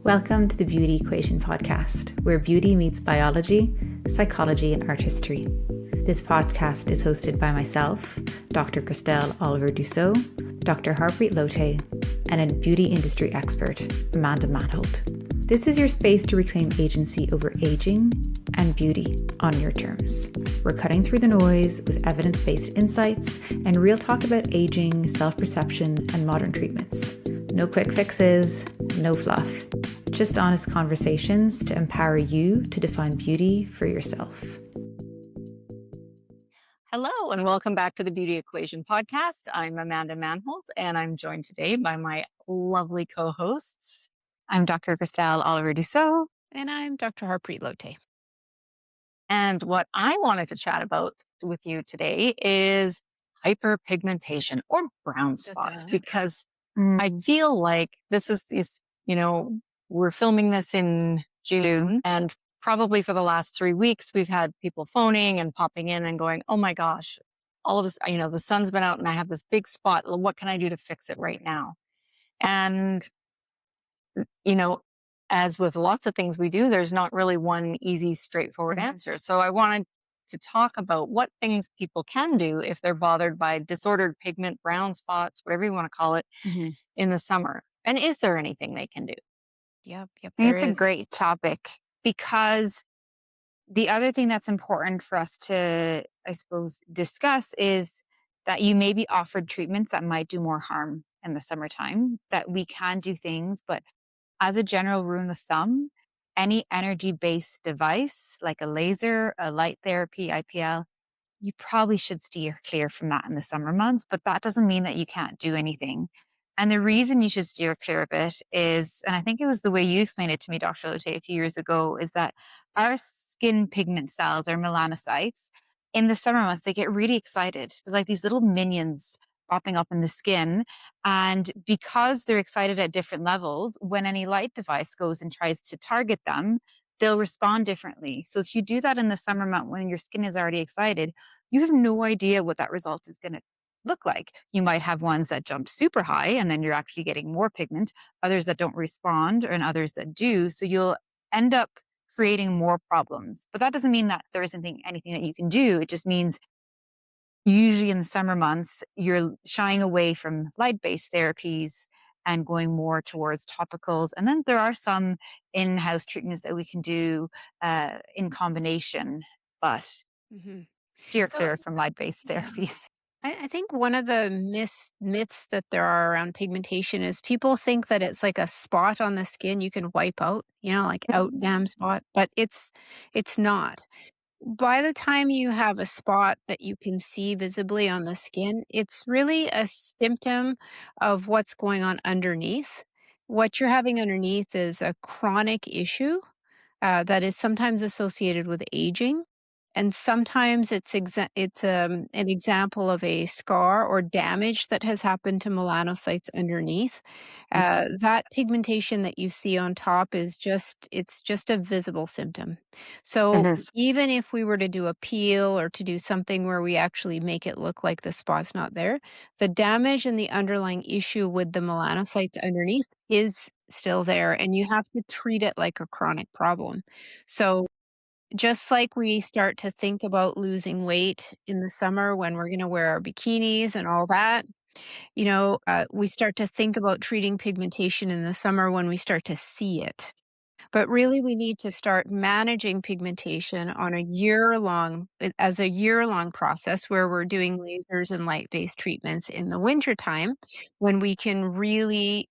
Welcome to the Beauty Equation podcast, where beauty meets biology, psychology, and art history. This podcast is hosted by myself, Dr. Christelle Oliver-Dussault, Dr. Harpreet Lotay, and a beauty industry expert, Amanda Manholt. This is your space to reclaim agency over aging and beauty on your terms. We're cutting through the noise with evidence-based insights and real talk about aging, self-perception, and modern treatments. No quick fixes, no fluff. Just honest conversations to empower you to define beauty for yourself. Hello, and welcome back to the Beauty Equation podcast. I'm Amanda Manholt, and I'm joined today by my lovely co-hosts. I'm Dr. Christelle Oliver-Dussault. And I'm Dr. Harpreet Lotay. And what I wanted to chat about with you today is hyperpigmentation or brown spots, because I feel like this is, we're filming this in June, and probably for the last 3 weeks, we've had people phoning and popping in and going, oh my gosh, all of us, the sun's been out and I have this big spot. What can I do to fix it right now? And, as with lots of things we do, there's not really one easy, straightforward answer. So I wanted to talk about what things people can do if they're bothered by disordered pigment, brown spots, whatever you want to call it, in the summer. And is there anything they can do? Yep. I think it's a great topic, because the other thing that's important for us to, I suppose, discuss is that you may be offered treatments that might do more harm in the summertime, that we can do things, but as a general rule of thumb, any energy-based device like a laser, a light therapy, IPL, you probably should steer clear from that in the summer months, but that doesn't mean that you can't do anything. And the reason you should steer clear of it is, and I think it was the way you explained it to me, Dr. Lotay, a few years ago, is that our skin pigment cells, our melanocytes, in the summer months, they get really excited. There's like these little minions popping up in the skin. And because they're excited at different levels, when any light device goes and tries to target them, they'll respond differently. So if you do that in the summer month when your skin is already excited, you have no idea what that result is going to look like. You might have ones that jump super high and then you're actually getting more pigment, others that don't respond, and others that do. So you'll end up creating more problems. But that doesn't mean that there isn't anything that you can do. It just means usually in the summer months, you're shying away from light-based therapies and going more towards topicals. And then there are some in-house treatments that we can do in combination, but steer clear from light-based therapies. I think one of the myths that there are around pigmentation is people think that it's like a spot on the skin you can wipe out, like out damn spot, but it's not. By the time you have a spot that you can see visibly on the skin, it's really a symptom of what's going on underneath. What you're having underneath is a chronic issue that is sometimes associated with aging. And sometimes it's an example of a scar or damage that has happened to melanocytes underneath. That pigmentation that you see on top is just a visible symptom. So even if we were to do a peel or to do something where we actually make it look like the spot's not there, the damage and the underlying issue with the melanocytes underneath is still there, and you have to treat it like a chronic problem. So just like we start to think about losing weight in the summer when we're going to wear our bikinis and all that, we start to think about treating pigmentation in the summer when we start to see it. But really, we need to start managing pigmentation on a year-long process where we're doing lasers and light-based treatments in the wintertime, when we can really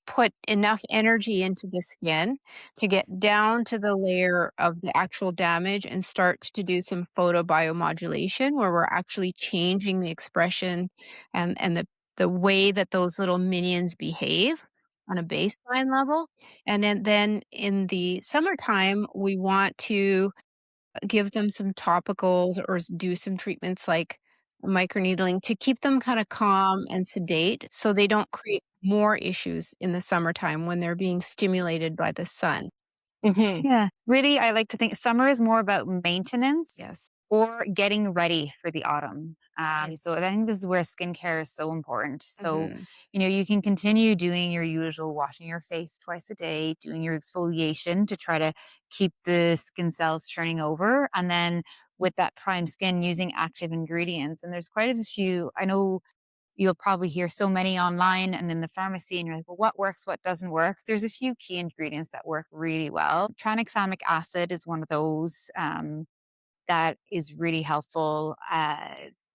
put enough energy into the skin to get down to the layer of the actual damage and start to do some photobiomodulation, where we're actually changing the expression and the way that those little minions behave on a baseline level. And then in the summertime, we want to give them some topicals or do some treatments like microneedling to keep them kind of calm and sedate, so they don't create more issues in the summertime when they're being stimulated by the sun. Yeah, really, I like to think summer is more about maintenance. Yes. or getting ready for the autumn. So I think this is where skincare is so important. So, Mhm. you can continue doing your usual washing your face twice a day, doing your exfoliation to try to keep the skin cells turning over. And then with that prime skin, using active ingredients. And there's quite a few. I know you'll probably hear so many online and in the pharmacy, and you're like, well, what works, what doesn't work? There's a few key ingredients that work really well. Tranexamic acid is one of those. That is really helpful.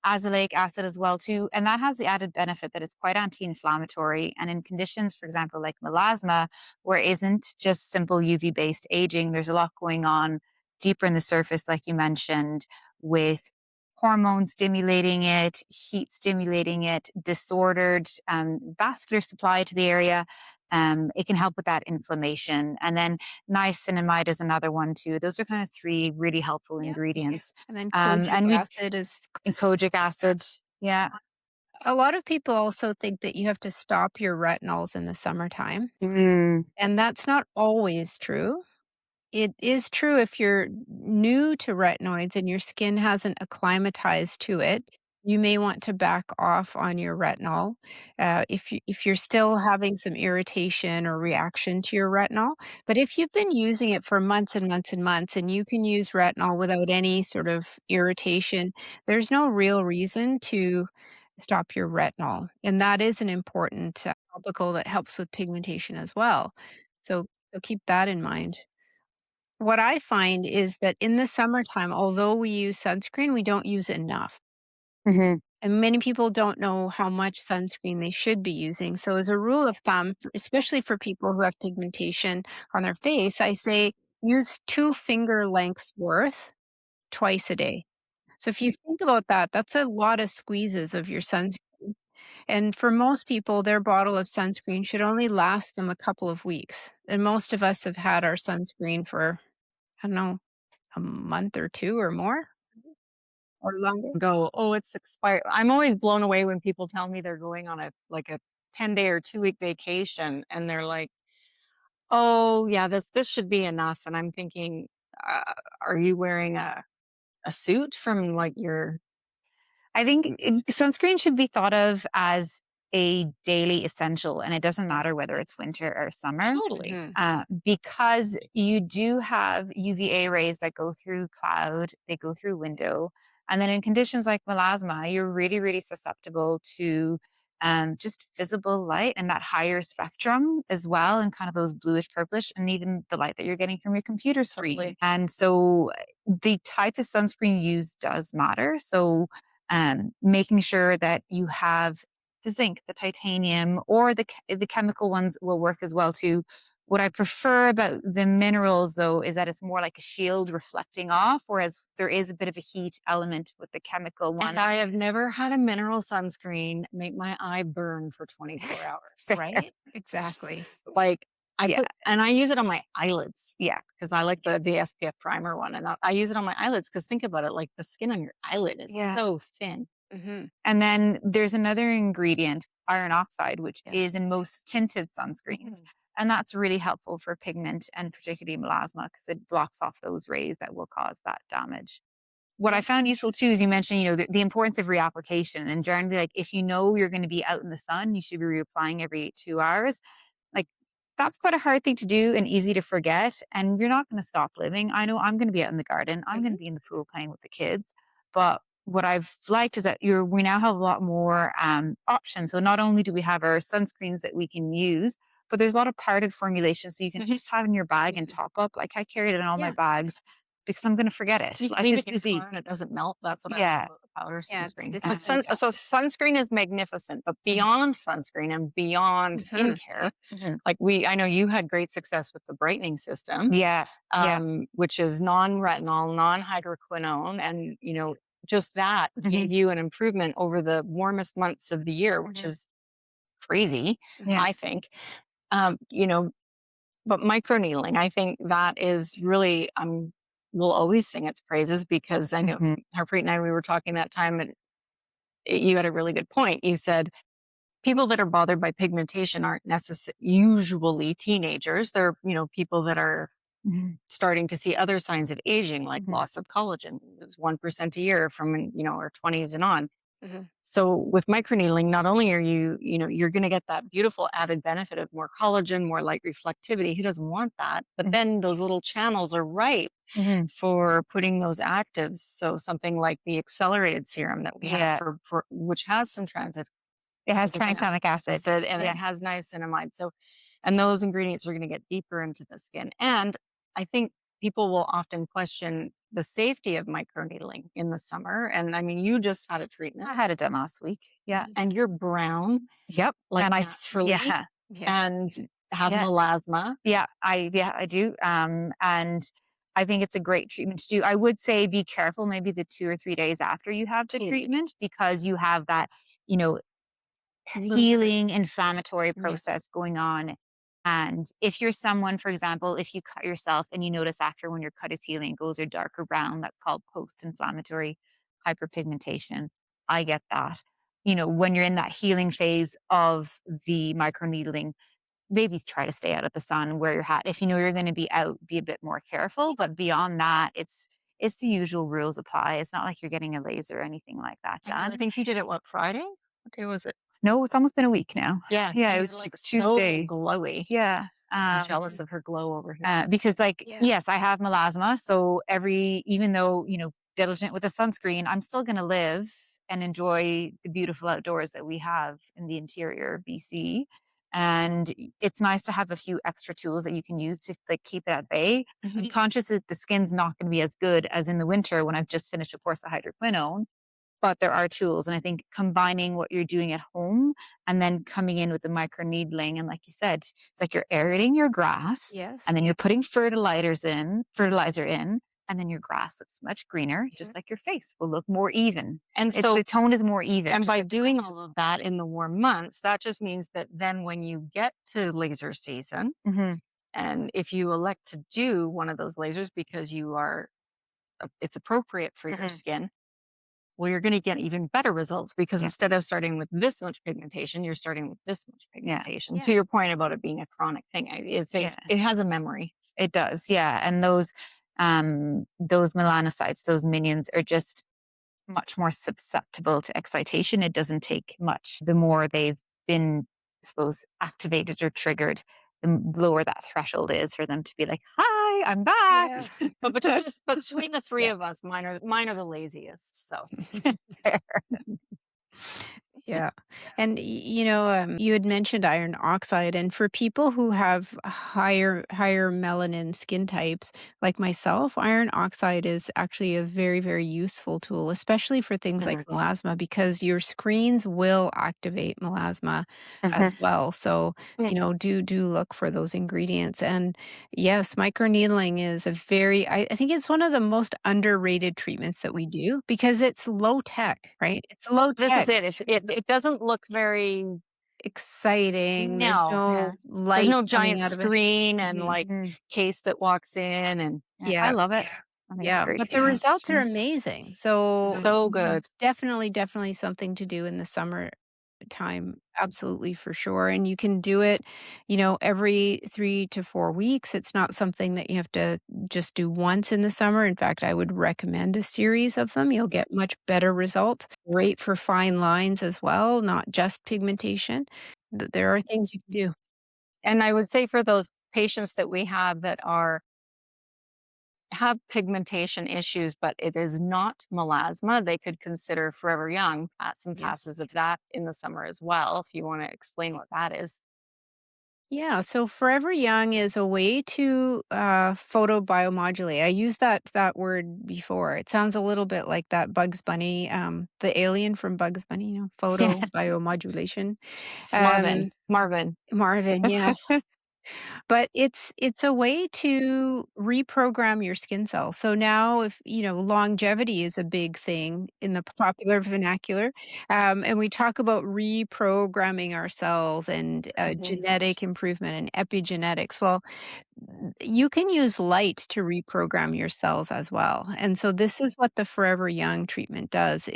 Azelaic acid as well too, and that has the added benefit that it's quite anti-inflammatory. And in conditions, for example, like melasma, where it isn't just simple UV-based aging, there's a lot going on deeper in the surface, like you mentioned, with hormones stimulating it, heat stimulating it, disordered vascular supply to the area. It can help with that inflammation. And then niacinamide is another one too. Those are kind of three really helpful ingredients. And then kojic And we acid is and kojic acid. Yeah. a lot of people also think that you have to stop your retinols in the summertime, Mm. and that's not always true. It is true if you're new to retinoids and your skin hasn't acclimatized to it, you may want to back off on your retinol. If you're still having some irritation or reaction to your retinol, but if you've been using it for months and months and months, and you can use retinol without any sort of irritation, there's no real reason to stop your retinol, and that is an important topical that helps with pigmentation as well. So keep that in mind. What I find is that in the summertime, although we use sunscreen, we don't use enough. Hmm. And many people don't know how much sunscreen they should be using. So, as a rule of thumb, especially for people who have pigmentation on their face, I say use 2 finger lengths worth twice a day. So, if you think about that, that's a lot of squeezes of your sunscreen. And for most people, their bottle of sunscreen should only last them a couple of weeks. And most of us have had our sunscreen for, I don't know, a month or 2 or more or longer? Go, oh, it's expired. I'm always blown away when people tell me they're going on a 10-day or 2-week vacation and they're like, oh yeah, this should be enough. And I'm thinking, uh, are you wearing a suit from like your I think sunscreen should be thought of as a daily essential, and it doesn't matter whether it's winter or summer. totally. Mhm. Because you do have UVA rays that go through cloud, they go through window. And then in conditions like melasma, you're really, really susceptible to just visible light and that higher spectrum as well, and kind of those bluish, purplish, and even the light that you're getting from your computer screen. Totally. And so the type of sunscreen used does matter. So making sure that you have the zinc, the titanium, or the chemical ones will work as well too. What I prefer about the minerals, though, is that it's more like a shield reflecting off, whereas there is a bit of a heat element with the chemical one. And I have never had a mineral sunscreen make my eye burn for 24 hours. Right? Exactly. Like Yeah. and I use it on my eyelids Yeah. because I like the SPF primer one, and I use it on my eyelids because think about it, like the skin on your eyelid is Yeah. so thin. Mhm. And then there's another ingredient, iron oxide, which Yes. is in most tinted sunscreens. And that's really helpful for pigment and particularly melasma because it blocks off those rays that will cause that damage. What I found useful too is you mentioned, the importance of reapplication. And generally, like if you know you're going to be out in the sun, you should be reapplying every 2 hours. Like that's quite a hard thing to do and easy to forget. And you're not going to stop living. I know I'm going to be out in the garden. I'm going to be in the pool playing with the kids. But what I've liked is that we now have a lot more options. So not only do we have our sunscreens that we can use, but there's a lot of powdered formulations. So you can just have in your bag and top up. Like I carried it in all my Yeah. bags because I'm going to forget it. You can Life leave is it in the busy. car and it doesn't melt. That's what I Yeah. love about the powder Yeah, it's sunscreen. it's But so sunscreen is magnificent, but beyond sunscreen and beyond Mhm. skincare, Mhm. like I know you had great success with the brightening system, Yeah. Yeah. which is non-retinol, non-hydroquinone, and just that gave Mhm. you an improvement over the warmest months of the year, which Mhm. is crazy, Yeah. I think. Um, you know, but microneedling, I think that is really, we'll always sing its praises because I know Mhm. Harpreet and I, we were talking that time, and you had a really good point. You said people that are bothered by pigmentation aren't necessarily usually teenagers. They're, people that are starting to see other signs of aging, like loss of collagen. It was 1% a year from, our 20s and on. So with microneedling, not only are you're going to get that beautiful added benefit of more collagen, more light reflectivity. Who doesn't want that? But then those little channels are ripe for putting those actives. So something like the accelerated serum that we have for which has some it has tranexamic acid and it has niacinamide. So, and those ingredients are going to get deeper into the skin. And I think people will often question the safety of microneedling in the summer. And I mean, you just had a treatment. I had it done last week. Yeah. And you're brown. Yep. Like and naturally. And have melasma. Yeah, I do. And I think it's a great treatment to do. I would say be careful maybe the 2 or 3 days after you have the treatment, because you have that, healing inflammatory process going on. And if you're someone, for example, if you cut yourself and you notice after when your cut is healing, it goes a darker brown, that's called post-inflammatory hyperpigmentation. I get that. When you're in that healing phase of the microneedling, maybe try to stay out of the sun, wear your hat. If you know you're going to be out, be a bit more careful. But beyond that, it's the usual rules apply. It's not like you're getting a laser or anything like that done. I think you did it, Friday? What day was it? No, it's almost been a week now. Yeah. It was like Tuesday. So glowy. Yeah. I'm jealous of her glow over here. Because yes, I have melasma. So even though, diligent with the sunscreen, I'm still going to live and enjoy the beautiful outdoors that we have in the interior BC. And it's nice to have a few extra tools that you can use to keep it at bay. I'm conscious that the skin's not going to be as good as in the winter when I've just finished a course of hydroquinone. But there are tools. And I think combining what you're doing at home and then coming in with the microneedling. And like you said, it's like you're aerating your grass. Yes. And then you're putting fertilizer in. And then your grass looks much greener, just like your face will look more even. And so the tone is more even. And by doing all of that in the warm months, that just means that then when you get to laser season, and if you elect to do one of those lasers because it's appropriate for your skin, well, you're going to get even better results because instead of starting with this much pigmentation, you're starting with this much pigmentation. To your point about it being a chronic thing, it has a memory. It does, yeah. And those melanocytes, those minions, are just much more susceptible to excitation. It doesn't take much. The more they've been, I suppose, activated or triggered, the lower that threshold is for them to be like, "Hi, I'm back." Yeah. but between the three of us, mine are the laziest. So. Yeah. And, you had mentioned iron oxide. And for people who have higher melanin skin types like myself, iron oxide is actually a very, very useful tool, especially for things like melasma, because your screens will activate melasma as well. So, do look for those ingredients. And yes, microneedling is I think it's one of the most underrated treatments that we do because it's low tech, right? It's low tech. This is it. It doesn't look very exciting. No. There's no light. There's no giant screen and case that walks in and I love it. But the results are amazing. So good. Definitely something to do in the summer time. Absolutely, for sure. And you can do it, every 3 to 4 weeks. It's not something that you have to just do once in the summer. In fact, I would recommend a series of them. You'll get much better results. Great for fine lines as well, not just pigmentation. There are things you can do. And I would say for those patients that we have that have pigmentation issues, but it is not melasma, they could consider Forever Young, some passes of that in the summer as well, if you want to explain what that is. Yeah, so Forever Young is a way to photobiomodulate. I used that word before. It sounds a little bit like that Bugs Bunny, the alien from Bugs Bunny, photobiomodulation. Marvin, yeah. But it's a way to reprogram your skin cells. So now if, longevity is a big thing in the popular vernacular, and we talk about reprogramming our cells and genetic improvement and epigenetics. Well, you can use light to reprogram your cells as well. And so this is what the Forever Young treatment does.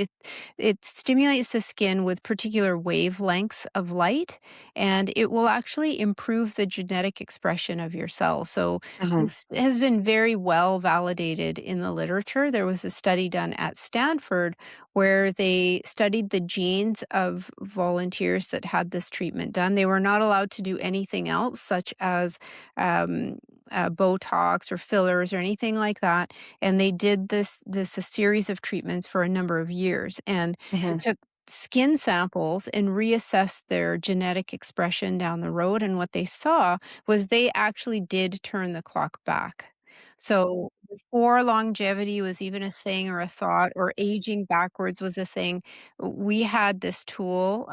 It stimulates the skin with particular wavelengths of light, and it will actually improve the genetic genetic expression of your cells. So this has been very well validated in the literature. There was a study done at Stanford where they studied the genes of volunteers that had this treatment done. They were not allowed to do anything else, such as Botox or fillers or anything like that. And they did this a series of treatments for a number of years, and took skin samples and reassessed their genetic expression down the road. And what they saw was they actually did turn the clock back. So before longevity was even a thing or a thought, or aging backwards was a thing, we had this tool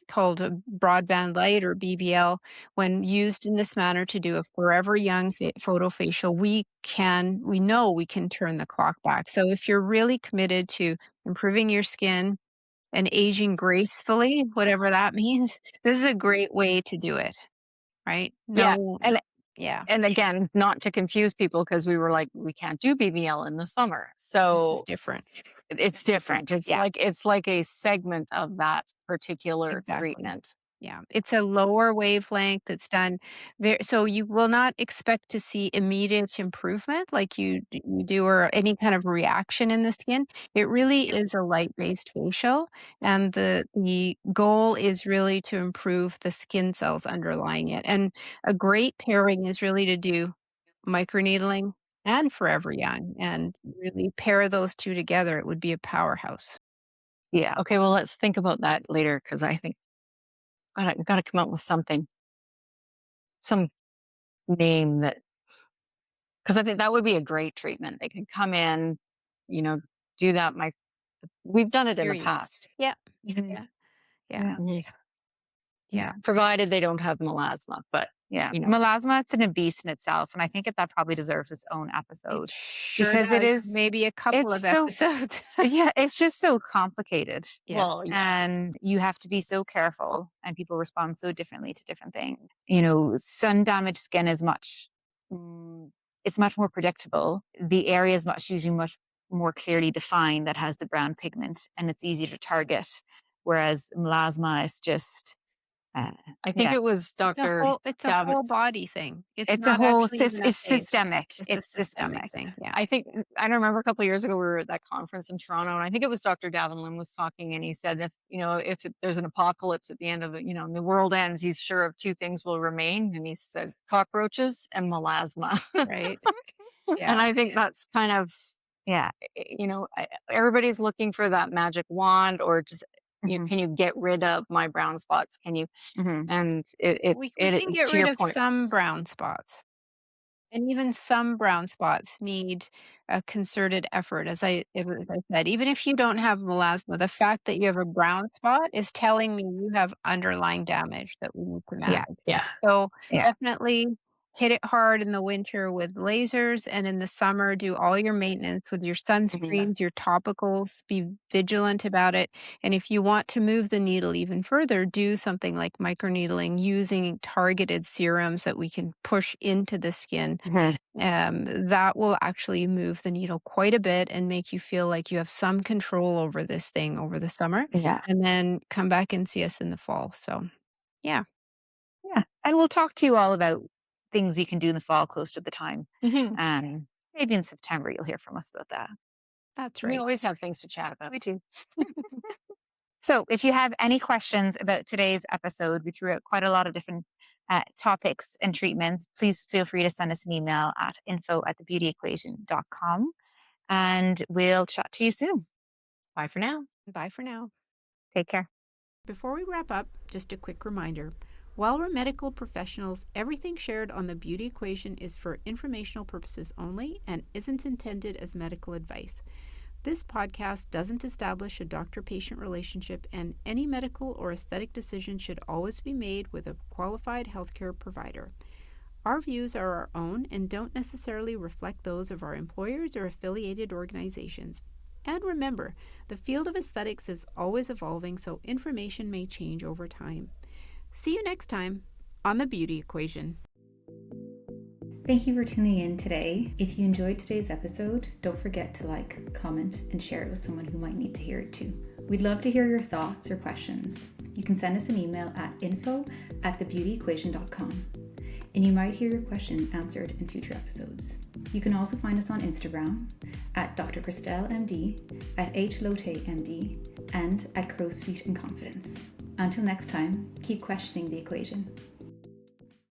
called a broadband light, or BBL. When used in this manner to do a Forever Young photofacial, we know we can turn the clock back. So if you're really committed to improving your skin and aging gracefully, whatever that means, this is a great way to do it, right? Yeah. No, yeah, And again, not to confuse people, because we were like, we can't do BBL in the summer. this is So different. it's different. Yeah. It's like a segment of that particular Exactly. treatment. Yeah, it's a lower wavelength that's done so you will not expect to see immediate improvement like you do, or any kind of reaction in the skin. It really is a light-based facial, and the goal is really to improve the skin cells underlying it. And a great pairing is really to do microneedling and Forever Young, and really pair those two together. It would be a powerhouse. Yeah. Okay. Well, let's think about that later, because I think gotta come up with some name that, because I think that would be a great treatment. They could come in, you know, do that. We've done it in the Series. past. Yeah. Mhm. Yeah. Mhm. Yeah. Provided they don't have melasma, but Yeah. you know. Melasma, it's an beast in itself. And I think that probably deserves its own It episode sure because it does. is, Maybe a couple it's of so, episodes. yeah, it's just so complicated. Yes. Well, And you have to be so careful, and people respond so differently to different things. You know, sun damaged skin is mm, it's much more predictable. The area is usually much more clearly defined that has the brown pigment, and it's easier to target. Whereas melasma is just, uh, I think yeah, it was Dr. It's a David. whole body thing. It's it's a not whole, actually even a it's face. systemic. It's a It's systemic systemic. thing. Yeah. I think I remember a couple of years ago we were at that conference in Toronto, and I think it was Dr. Davin was talking, and he said if there's an apocalypse at the end of it, and the world ends, he's sure of two things will remain, and he said cockroaches and melasma. Right. And Yeah. I think that's kind of, Yeah. everybody's looking for that magic wand, or just Mhm. can you get rid of my brown spots? Can you? Mhm. And We can get to rid your of point. some brown spots. And even some brown spots need a concerted effort, as I said. Even if you don't have melasma, the fact that you have a brown spot is telling me you have underlying damage that we need to Yeah. manage. Yeah. So Yeah. definitely hit it hard in the winter with lasers, and in the summer, do all your maintenance with your sunscreens, your topicals. Be vigilant about it. And if you want to move the needle even further, do something like microneedling using targeted serums that we can push into the skin. Mhm. That will actually move the needle quite a bit and make you feel like you have some control over this thing over the summer, Yeah. and then come back and see us in the fall. So, yeah, Yeah. And we'll talk to you all about things you can do in the fall close to the time. Mhm. And maybe in September, you'll hear from us about that. that's We right. always have things to chat about. We do. So if you have any questions about today's episode, we threw out quite a lot of different topics and treatments. Please feel free to send us an email at info@thebeautyequation.com, and we'll chat to you soon. Bye for now. Bye for now. Take care. Before we wrap up, just a quick reminder. While we're medical professionals, everything shared on the Beauty Equation is for informational purposes only and isn't intended as medical advice. This podcast doesn't establish a doctor-patient relationship, and any medical or aesthetic decision should always be made with a qualified healthcare provider. Our views are our own and don't necessarily reflect those of our employers or affiliated organizations. And remember, the field of aesthetics is always evolving, so information may change over time. See you next time on The Beauty Equation. Thank you for tuning in today. If you enjoyed today's episode, don't forget to like, comment, and share it with someone who might need to hear it too. We'd love to hear your thoughts or questions. You can send us an email at info@thebeautyequation.com. and you might hear your question answered in future episodes. You can also find us on Instagram at Dr. Christelle MD, at H. Lotay MD, and at Crow's Feet in Confidence. Until next time, keep questioning the equation.